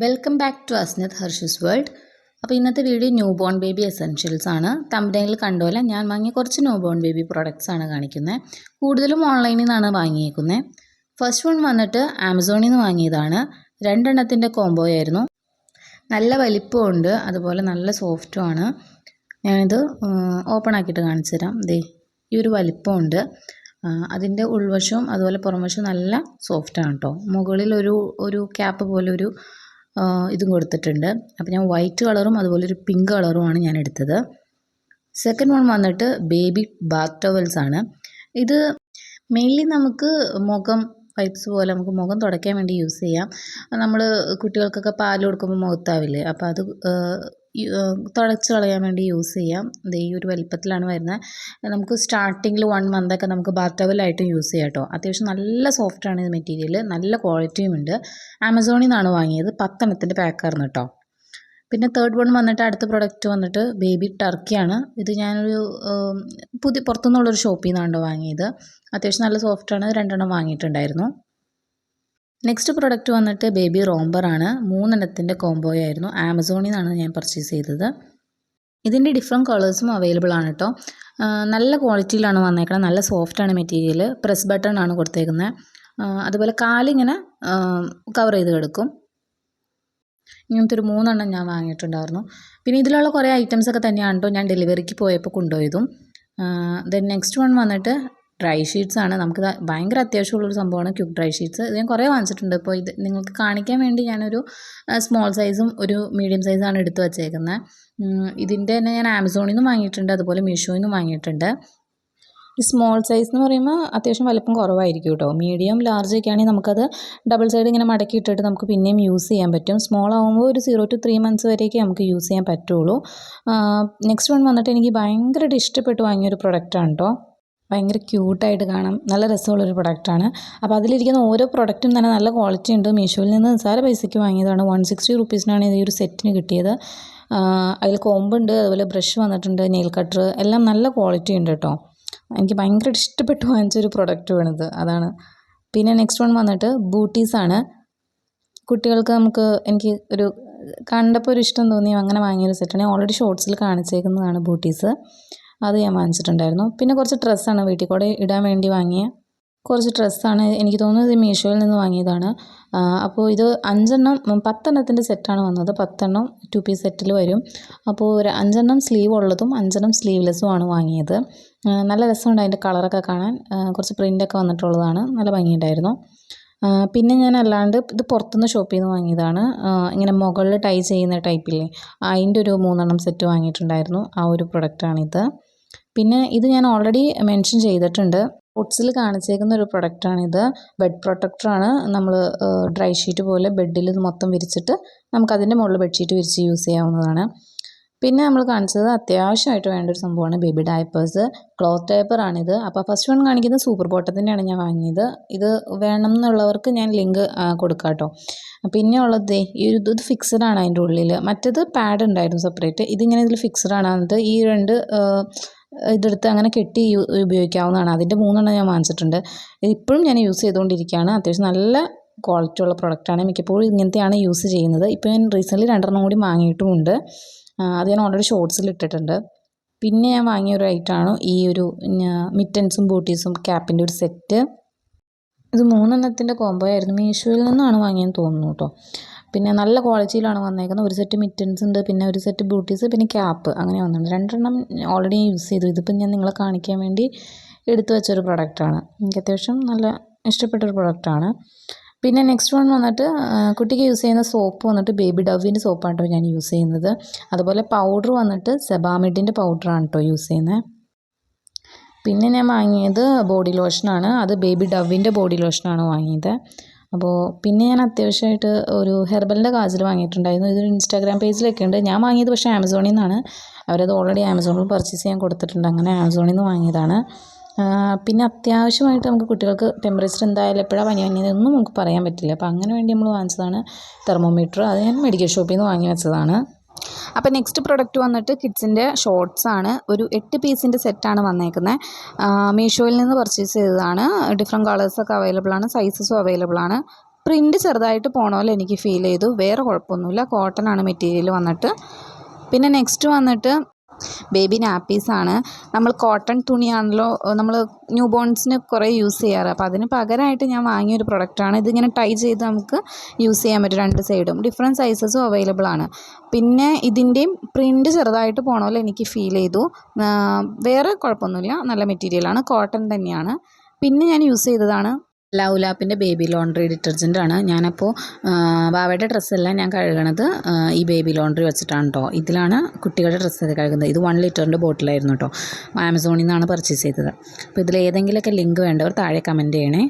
Welcome back to Asnath Harsha's world. അപ്പോൾ ഇന്നത്തെ video new born baby essentials ആണ്. തമ്പനയിൽ കണ്ടോലെ ഞാൻ വാങ്ങിയ കുറച്ച് ന്യൂ ബോൺ ബേബി പ്രോഡക്റ്റ്സ് ആണ് കാണിക്കുന്നത്. കൂടുതലും ഓൺലൈനിൽ നിന്നാണ് വാങ്ങിയേക്കുന്നത്. ഫസ്റ്റ് വൺ വന്നിട്ട് ആമസോണിൽ നിന്ന് വാങ്ങിയതാണ്. രണ്ടെണ്ണത്തിൻ്റെ കോംബോ ആയിരുന്നു. നല്ല വലിപ്പമുണ്ട്, അതുപോലെ നല്ല സോഫ്റ്റുമാണ്. ഞാനിത് ഓപ്പൺ ആക്കിയിട്ട് കാണിച്ചു തരാം. ദേ ഈ ഒരു വലിപ്പമുണ്ട്. അതിൻ്റെ ഉൾവശവും അതുപോലെ പുറംവശവും നല്ല സോഫ്റ്റാണ് കേട്ടോ. മുകളിൽ ഒരു ക്യാപ്പ് പോലെ ഒരു ഇതും കൊടുത്തിട്ടുണ്ട്. അപ്പോൾ ഞാൻ വൈറ്റ് കളറും അതുപോലെ ഒരു പിങ്ക് കളറുമാണ് ഞാൻ എടുത്തത്. സെക്കൻഡ് വൺ വന്നിട്ട് ബേബി ബാത്ത് ടവൽസ് ആണ്. ഇത് മെയിൻലി നമുക്ക് മുഖം വൈപ്സ് പോലെ നമുക്ക് മുഖം തുടയ്ക്കാൻ വേണ്ടി യൂസ് ചെയ്യാം. നമ്മൾ കുട്ടികൾക്കൊക്കെ പാൽ കൊടുക്കുമ്പോൾ മുഖത്താവില്ലേ, അപ്പോൾ അത് തുടച്ച് കളയാൻ വേണ്ടി യൂസ് ചെയ്യാം. ഈ ഒരു വലിപ്പത്തിലാണ് വരുന്നത്. നമുക്ക് സ്റ്റാർട്ടിങ്ങിൽ 1 മന്തൊക്കെ നമുക്ക് ബാത്ത് ടവലായിട്ട് യൂസ് ചെയ്യാം കേട്ടോ. അത്യാവശ്യം നല്ല സോഫ്റ്റാണ് ഇത് മെറ്റീരിയൽ, നല്ല ക്വാളിറ്റിയും ഉണ്ട്. ആമസോണിൽ നിന്നാണ് വാങ്ങിയത്. 10 എണ്ണത്തിൻ്റെ പാക്കായിരുന്നു കേട്ടോ. പിന്നെ തേർഡ് വൺ വന്നിട്ട് അടുത്ത പ്രൊഡക്റ്റ് വന്നിട്ട് ബേബി ടർക്കിയാണ്. ഇത് ഞാനൊരു പുറത്തുനിന്നുള്ളൊരു ഷോപ്പിൽ നിന്നാണ് വാങ്ങിയത്. അത്യാവശ്യം നല്ല സോഫ്റ്റാണ്. 2 എണ്ണം വാങ്ങിയിട്ടുണ്ടായിരുന്നു. നെക്സ്റ്റ് പ്രൊഡക്റ്റ് വന്നിട്ട് ബേബി റോംബറാണ്. 3 എണ്ണത്തിൻ്റെ കോംബോ ആയിരുന്നു. ആമസോണിൽ നിന്നാണ് ഞാൻ പർച്ചേസ് ചെയ്തത്. ഇതിൻ്റെ ഡിഫറെൻറ്റ് കളേഴ്സും അവൈലബിൾ ആണ് കേട്ടോ. നല്ല ക്വാളിറ്റിയിലാണ് വന്നേക്കുന്നത്. നല്ല സോഫ്റ്റാണ് മെറ്റീരിയൽ. പ്രസ് ബട്ടൺ ആണ് കൊടുത്തേക്കുന്നത്. അതുപോലെ കാലിങ്ങനെ കവർ ചെയ്ത് കിടക്കും. ഇങ്ങനത്തെ ഒരു 3 എണ്ണം ഞാൻ വാങ്ങിയിട്ടുണ്ടായിരുന്നു. പിന്നെ ഇതിലുള്ള കുറേ ഐറ്റംസൊക്കെ തന്നെയാണ് കേട്ടോ ഞാൻ ഡെലിവറിക്ക് പോയപ്പോൾ കൊണ്ടുപോയതും. ദെൻ നെക്സ്റ്റ് വൺ വന്നിട്ട് ഡ്രൈ ഷീറ്റ്സ് ആണ്. നമുക്ക് ഭയങ്കര അത്യാവശ്യമുള്ളൊരു സംഭവമാണ് ക്യുക്ക് ഡ്രൈ ഷീറ്റ്സ്. ഇത് ഞാൻ കുറേ വാങ്ങിച്ചിട്ടുണ്ട്. ഇപ്പോൾ ഇത് നിങ്ങൾക്ക് കാണിക്കാൻ വേണ്ടി ഞാനൊരു സ്മോൾ സൈസും ഒരു മീഡിയം സൈസാണ് എടുത്ത് വച്ചേക്കുന്നത്. ഇതിൻ്റെ തന്നെ ഞാൻ ആമസോണിൽ നിന്നും വാങ്ങിയിട്ടുണ്ട്, അതുപോലെ മീഷോയിൽ നിന്നും വാങ്ങിയിട്ടുണ്ട്. ഈ സ്മോൾ സൈസ് എന്ന് പറയുമ്പോൾ അത്യാവശ്യം വലിപ്പം കുറവായിരിക്കും കേട്ടോ. മീഡിയം ലാർജ് ഒക്കെ ആണെങ്കിൽ നമുക്കത് ഡബിൾ സൈഡ് ഇങ്ങനെ മടക്കി ഇട്ടിട്ട് നമുക്ക് പിന്നെയും യൂസ് ചെയ്യാൻ പറ്റും. സ്മോൾ ആകുമ്പോൾ ഒരു 0 to 3 months വരെയൊക്കെ നമുക്ക് യൂസ് ചെയ്യാൻ പറ്റുള്ളൂ. നെക്സ്റ്റ് വൺ വന്നിട്ട് എനിക്ക് ഭയങ്കരമായിട്ട് ഇഷ്ടപ്പെട്ട് വാങ്ങിയൊരു പ്രൊഡക്റ്റാണ് കേട്ടോ. ഭയങ്കര ക്യൂട്ടായിട്ട് കാണാം, നല്ല രസമുള്ളൊരു പ്രൊഡക്റ്റാണ്. അപ്പോൾ അതിലിരിക്കുന്ന ഓരോ പ്രൊഡക്റ്റും തന്നെ നല്ല ക്വാളിറ്റി ഉണ്ട്. മീഷോയിൽ നിന്ന് നിസ്സാര പൈസയ്ക്ക് വാങ്ങിയതാണ്. 160 rupees ഈ ഒരു സെറ്റിന് കിട്ടിയത്. അതിൽ കോമ്പുണ്ട്, അതുപോലെ ബ്രഷ് വന്നിട്ടുണ്ട്, നെയിൽ കട്ടർ, എല്ലാം നല്ല ക്വാളിറ്റി ഉണ്ട് കേട്ടോ. എനിക്ക് ഭയങ്കരമായിട്ട് ഇഷ്ടപ്പെട്ട് വാങ്ങിച്ചൊരു പ്രൊഡക്റ്റുമാണിത്, അതാണ്. പിന്നെ നെക്സ്റ്റ് വൺ വന്നിട്ട് ബൂട്ടീസാണ്. കുട്ടികൾക്ക് എനിക്ക് ഒരു കണ്ടപ്പോൾ ഒരു ഇഷ്ടം തോന്നി അങ്ങനെ വാങ്ങിയൊരു സെറ്റാണ്. ഞാൻ ഓൾറെഡി ഷോർട്സിൽ കാണിച്ചേക്കുന്നതാണ് ബൂട്ടീസ്. അത് ഞാൻ വാങ്ങിച്ചിട്ടുണ്ടായിരുന്നു. പിന്നെ കുറച്ച് ഡ്രസ്സാണ്, വീട്ടിൽ കൂടെ ഇടാൻ വേണ്ടി വാങ്ങിയ കുറച്ച് ഡ്രസ്സാണ്. എനിക്ക് തോന്നുന്നത് ഇത് മീഷോയിൽ നിന്ന് വാങ്ങിയതാണ്. അപ്പോൾ ഇത് 10 എണ്ണത്തിൻ്റെ സെറ്റാണ് വന്നത്. 10 എണ്ണം 2 പീസ് സെറ്റിൽ വരും. അപ്പോൾ ഒരു 5 എണ്ണം സ്ലീവ് ഉള്ളതും 5 എണ്ണം സ്ലീവ്ലെസ്സും ആണ് വാങ്ങിയത്. നല്ല രസമുണ്ട് അതിൻ്റെ കളറൊക്കെ കാണാൻ. കുറച്ച് പ്രിൻ്റൊക്കെ വന്നിട്ടുള്ളതാണ്, നല്ല ഭംഗിയുണ്ടായിരുന്നു. പിന്നെ ഞാൻ അല്ലാണ്ട് ഇത് പുറത്തുനിന്ന് ഷോപ്പിൽ നിന്ന് വാങ്ങിയതാണ്. ഇങ്ങനെ മുകളിൽ ടൈ ചെയ്യുന്ന ടൈപ്പില്ലേ, അതിൻ്റെ ഒരു 3 എണ്ണം സെറ്റ് വാങ്ങിയിട്ടുണ്ടായിരുന്നു. ആ ഒരു പ്രൊഡക്റ്റാണിത്. പിന്നെ ഇത് ഞാൻ ഓൾറെഡി മെൻഷൻ ചെയ്തിട്ടുണ്ട്. ഷോർട്സിൽ കാണിച്ചേക്കുന്ന ഒരു പ്രൊഡക്റ്റാണിത്. ബെഡ് പ്രൊട്ടക്ടറാണ്. നമ്മൾ ഡ്രൈ ഷീറ്റ് പോലെ ബെഡിൽ ഇത് മൊത്തം വിരിച്ചിട്ട് നമുക്കതിൻ്റെ മുകളിൽ ബെഡ്ഷീറ്റ് വിരിച്ച് യൂസ് ചെയ്യാവുന്നതാണ്. പിന്നെ നമ്മൾ കാണിച്ചത് അത്യാവശ്യമായിട്ട് വേണ്ട ഒരു സംഭവമാണ് ബേബി ഡയപ്പേഴ്സ്. ക്ലോത്ത് ഡയപ്പറാണിത്. അപ്പോൾ ഫസ്റ്റ് വൺ കാണിക്കുന്നത് സൂപ്പർ ബോട്ടത്തിൻ്റെയാണ് ഞാൻ വാങ്ങിയത്. ഇത് വേണം എന്നുള്ളവർക്ക് ഞാൻ ലിങ്ക് കൊടുക്കാം കേട്ടോ. പിന്നെ ഉള്ളത് ഇത് ഫിക്സഡ് ആണ് അതിൻ്റെ ഉള്ളിൽ. മറ്റേത് പാഡ് ഉണ്ടായിരുന്നു സെപ്പറേറ്റ്. ഇതിങ്ങനെ ഇതിൽ ഫിക്സഡ് ആണ്. എന്നിട്ട് ഈ 2 ഇതെടുത്ത് അങ്ങനെ കെട്ടി ഉപയോഗിക്കാവുന്നതാണ്. അതിൻ്റെ 3 എണ്ണം ഞാൻ വാങ്ങിച്ചിട്ടുണ്ട്. ഇതിപ്പോഴും ഞാൻ യൂസ് ചെയ്തുകൊണ്ടിരിക്കുകയാണ്. അത്യാവശ്യം നല്ല ക്വാളിറ്റി ഉള്ള പ്രൊഡക്റ്റാണ്. മിക്കപ്പോഴും ഇങ്ങനത്തെയാണ് യൂസ് ചെയ്യുന്നത്. ഇപ്പോൾ ഞാൻ റീസെൻ്റ്ലി 2 എണ്ണം കൂടി വാങ്ങിയിട്ടുമുണ്ട്. അത് ഞാൻ ഓൾറെഡി ഷോർട്സിൽ ഇട്ടിട്ടുണ്ട്. പിന്നെ ഞാൻ വാങ്ങിയ ഒരു ഐറ്റമാണ് ഈ ഒരു മിറ്റൻസും ബൂട്ടീസും ക്യാപ്പിൻ്റെ ഒരു സെറ്റ്. ഇത് 3 എണ്ണത്തിൻ്റെ കോംബോ ആയിരുന്നു. മീഷോയിൽ നിന്നാണ് വാങ്ങിയെന്ന് തോന്നുന്നു കേട്ടോ. പിന്നെ നല്ല ക്വാളിറ്റിയിലാണ് വന്നേക്കുന്നത്. ഒരു സെറ്റ് മിറ്റൻസ് ഉണ്ട്, പിന്നെ ഒരു സെറ്റ് ബൂട്ടീസ്, പിന്നെ ക്യാപ്പ്, അങ്ങനെ വന്നിട്ടുണ്ട്. 2 എണ്ണം ഓൾറെഡി യൂസ് ചെയ്തു. ഇതിപ്പോൾ ഞാൻ നിങ്ങളെ കാണിക്കാൻ വേണ്ടി എടുത്തു വെച്ചൊരു പ്രൊഡക്റ്റാണ്. എനിക്ക് അത്യാവശ്യം നല്ല ഇഷ്ടപ്പെട്ടൊരു പ്രൊഡക്റ്റാണ്. പിന്നെ നെക്സ്റ്റ് വൺ വന്നിട്ട് കുട്ടിക്ക് യൂസ് ചെയ്യുന്ന സോപ്പ് വന്നിട്ട് ബേബി ഡവിൻ്റെ സോപ്പാണ് കേട്ടോ ഞാൻ യൂസ് ചെയ്യുന്നത്. അതുപോലെ പൗഡർ വന്നിട്ട് സെബാമെഡിൻ്റെ പൗഡറാണ് കേട്ടോ യൂസ് ചെയ്യുന്നത്. പിന്നെ ഞാൻ വാങ്ങിയത് ബോഡി ലോഷനാണ്. അത് ബേബി ഡവിൻ്റെ ബോഡി ലോഷനാണ് വാങ്ങിയത്. അപ്പോൾ പിന്നെ ഞാൻ അത്യാവശ്യമായിട്ട് ഒരു ഹെർബലിൻ്റെ കാജൽ വാങ്ങിയിട്ടുണ്ടായിരുന്നു. ഇതൊരു ഇൻസ്റ്റാഗ്രാം പേജിലൊക്കെ ഉണ്ട്. ഞാൻ വാങ്ങിയത് പക്ഷേ ആമസോണിൽ നിന്നാണ്. അവരത് ഓൾറെഡി ആമസോണിൽ പർച്ചേസ് ചെയ്യാൻ കൊടുത്തിട്ടുണ്ട്. അങ്ങനെ ആമസോണിൽ നിന്ന് വാങ്ങിയതാണ്. പിന്നെ അത്യാവശ്യമായിട്ട് നമുക്ക് കുട്ടികൾക്ക് ടെമ്പറേച്ചർ എന്തായാലും എപ്പോഴാണ് പനി വന്നതൊന്നും നമുക്ക് പറയാൻ പറ്റില്ല. അപ്പോൾ അങ്ങനെ വേണ്ടി നമ്മൾ വാങ്ങിച്ചതാണ് തെർമോമീറ്റർ. അത് ഞാൻ മെഡിക്കൽ ഷോപ്പിൽ നിന്ന് വാങ്ങി വെച്ചതാണ്. അപ്പോൾ നെക്സ്റ്റ് പ്രൊഡക്റ്റ് വന്നിട്ട് കിഡ്സിൻ്റെ ഷോർട്സ് ആണ്. ഒരു 8 പീസിൻ്റെ സെറ്റാണ് വന്നേക്കുന്നത്. മീഷോയിൽ നിന്ന് പർച്ചേസ് ചെയ്തതാണ്. ഡിഫറെൻറ്റ് കളേഴ്സൊക്കെ അവൈലബിൾ ആണ്, സൈസസും അവൈലബിൾ ആണ്. പ്രിൻ്റ് ചെറുതായിട്ട് പോണ പോലെ എനിക്ക് ഫീൽ ചെയ്തു. വേറെ കുഴപ്പമൊന്നുമില്ല. കോട്ടൺ ആണ് മെറ്റീരിയൽ വന്നിട്ട്. പിന്നെ നെക്സ്റ്റ് വന്നിട്ട് ബേബി നാപ്പീസാണ്. നമ്മൾ കോട്ടൺ തുണിയാണല്ലോ നമ്മൾ ന്യൂ ബോൺസിന് കുറേ യൂസ് ചെയ്യാറ്. അപ്പോൾ അതിന് പകരമായിട്ട് ഞാൻ വാങ്ങിയൊരു പ്രൊഡക്റ്റാണ്. ഇതിങ്ങനെ ടൈ ചെയ്ത് നമുക്ക് യൂസ് ചെയ്യാൻ പറ്റും. 2 സൈഡും ഡിഫറെൻറ്റ് സൈസസും അവൈലബിൾ ആണ്. പിന്നെ ഇതിൻ്റെയും പ്രിൻ്റ് ചെറുതായിട്ട് പോണ പോലെ എനിക്ക് ഫീൽ ചെയ്തു. വേറെ കുഴപ്പമൊന്നുമില്ല. നല്ല മെറ്റീരിയലാണ്. കോട്ടൺ തന്നെയാണ്. പിന്നെ ഞാൻ യൂസ് ചെയ്തതാണ് ലൗലാപ്പിൻ്റെ ബേബി ലോണ്ട്രി ഡിറ്റർജൻറ്റാണ്. ഞാനപ്പോൾ വാവയുടെ ഡ്രസ്സെല്ലാം ഞാൻ കഴുകണത് ഈ ബേബി ലോണ്ട്രി വെച്ചിട്ടാണ് കേട്ടോ. ഇതിലാണ് കുട്ടികളുടെ ഡ്രസ്സൊക്കെ കഴുകുന്നത്. ഇത് 1 ലിറ്ററിൻ്റെ ബോട്ടിലായിരുന്നു കേട്ടോ. ആമസോണിൽ നിന്നാണ് പർച്ചേസ് ചെയ്തത്. അപ്പോൾ ഇതിലേതെങ്കിലുമൊക്കെ ലിങ്ക് വേണ്ടവർ താഴെ കമൻറ്റ് ചെയ്യണേ.